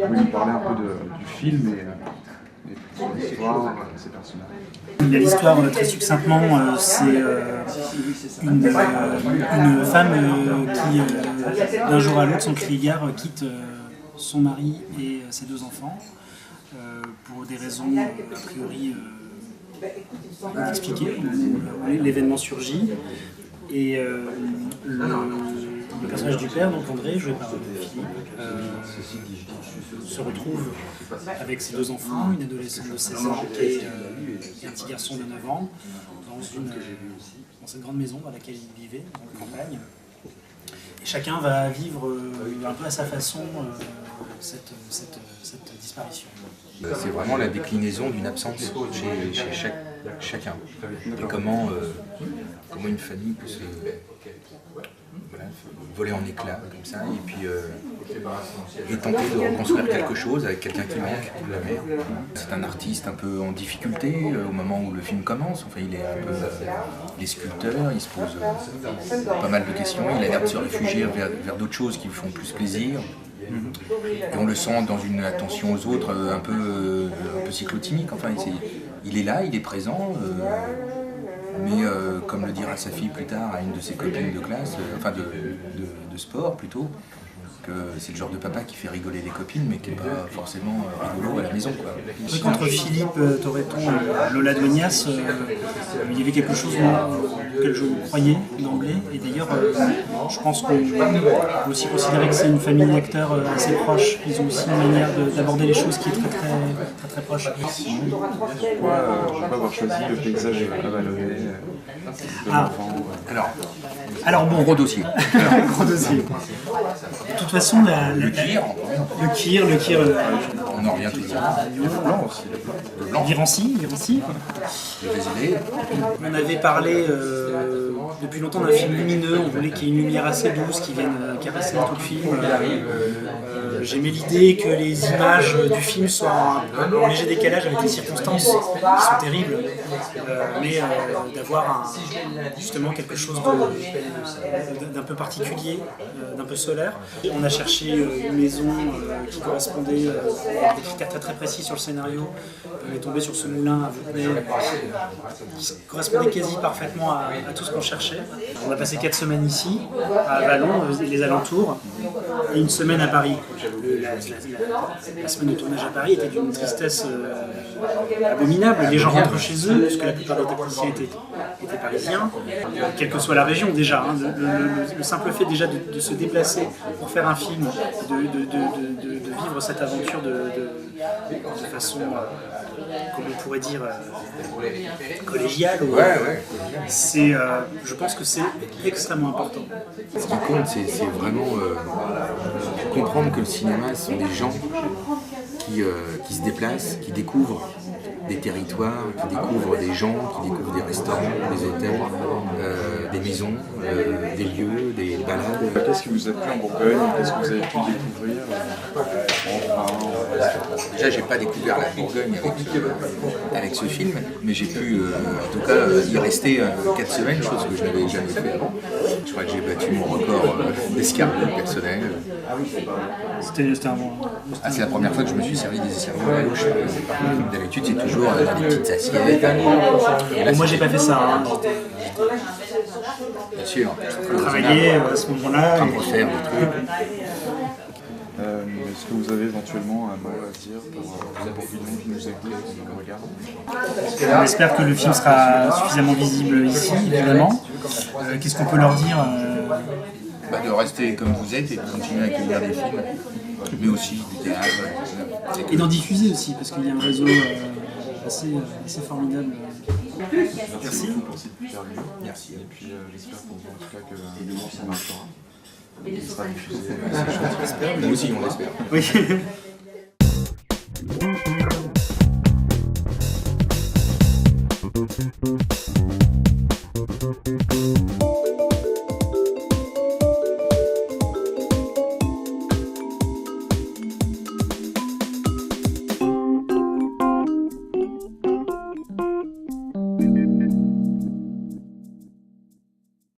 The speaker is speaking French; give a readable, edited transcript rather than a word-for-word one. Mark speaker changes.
Speaker 1: pouvez nous parler un peu du film et de l'histoire, de ces personnages?
Speaker 2: L'histoire, très succinctement, c'est une femme qui, d'un jour à l'autre, sans crier gare, quitte son mari et ses 2 enfants pour des raisons a priori inexpliquées. L'événement surgit et le personnage du père, donc André, joué par Philippe, se retrouve avec ses 2 enfants, une adolescente de 16 ans et un petit garçon de 9 ans, dans cette grande maison dans laquelle il vivait, dans la campagne. Et chacun va vivre un peu à sa façon cette disparition.
Speaker 3: C'est vraiment la déclinaison d'une absence chez chacun. Et comment une famille peut se voler en éclats comme ça, et puis et tenter de reconstruire quelque chose avec quelqu'un qui manque, la mère. C'est un artiste un peu en difficulté au moment où le film commence. Enfin, il est un peu il est sculpteur, il se pose pas mal de questions, il a l'air de se réfugier vers d'autres choses qui lui font plus plaisir. Et on le sent dans une attention aux autres un peu cyclotimique. Enfin, il est là, il est présent, mais comme le dira sa fille plus tard à une de ses copines de classe, enfin de sport plutôt, que c'est le genre de papa qui fait rigoler les copines, mais qui n'est pas forcément rigolo à la maison, quoi.
Speaker 2: Entre Philippe Torreton et Lola Dueñas, il y avait quelque chose auquel je croyais d'emblée, et d'ailleurs je pense qu'on peut aussi considérer que c'est une famille d'acteurs assez proche. Ils ont aussi une manière d'aborder les choses qui est très proche.
Speaker 1: Pourquoi avoir choisi le paysage à Vallonné de l'enfant?
Speaker 3: Alors bon, gros dossier.
Speaker 2: Gros dossier. De toute façon, le kir,
Speaker 3: on en revient toujours. Le blanc.
Speaker 2: Virancy.
Speaker 3: Le Vézélé.
Speaker 2: On avait parlé depuis longtemps d'un film lumineux, on voulait qu'il y ait une lumière assez douce qui vienne caresser tout le film. J'aimais l'idée que les images du film soient en léger décalage avec les circonstances qui sont terribles, mais d'avoir justement quelque chose d'un peu particulier, d'un peu solaire. On a cherché une maison qui correspondait à des critères très précis sur le scénario. On est tombé sur ce moulin à Voutenay qui correspondait quasi parfaitement à tout ce qu'on cherchait. On a passé 4 semaines ici, à Vallon, les alentours, et une semaine à Paris. La semaine de tournage à Paris était d'une tristesse abominable. Les gens rentrent chez eux, puisque la plupart des techniciens étaient parisiens, quelle que soit la région déjà. Le simple fait déjà de se déplacer pour faire un film, de vivre cette aventure de façon, comme on pourrait dire, collégiale. C'est, je pense que c'est extrêmement important.
Speaker 3: Ce qui compte, c'est vraiment comprendre que le cinéma, ce sont des gens qui se déplacent, qui découvrent des territoires, qui découvrent des gens, qui découvrent des restaurants, des hôtels, des maisons, des lieux, des balades.
Speaker 1: Qu'est-ce qui vous a plu en Bourgogne? Qu'est-ce que vous avez pu découvrir
Speaker 3: Déjà, j'ai pas découvert la Bourgogne avec ce film, mais j'ai pu en tout cas y rester 4 semaines, chose que je n'avais jamais fait avant. Je crois que j'ai battu mon record d'escargot personnel.
Speaker 2: C'était un bon.
Speaker 3: C'est la première fois que je me suis servi des escargots à la louche. D'habitude, c'est toujours dans des petites assiettes.
Speaker 2: Moi, j'ai pas fait ça.
Speaker 3: Bien sûr.
Speaker 2: Travailler à ce moment-là.
Speaker 3: En refaire des trucs.
Speaker 1: Est-ce que vous avez éventuellement un mot à dire pour Guillaume qui nous écoute et qui nous regarde?
Speaker 2: On espère que le film sera suffisamment visible ici, évidemment. Qu'est-ce qu'on peut leur dire?
Speaker 3: De rester comme vous êtes et de continuer à accueillir des films, mais aussi du théâtre.
Speaker 2: Et d'en diffuser aussi, parce qu'il y a un réseau assez formidable. Merci.
Speaker 3: Merci.
Speaker 1: Et puis j'espère pour vous en tout cas que ça marchera. Il sera diffusé.
Speaker 3: Nous aussi, on l'espère.
Speaker 2: Oui.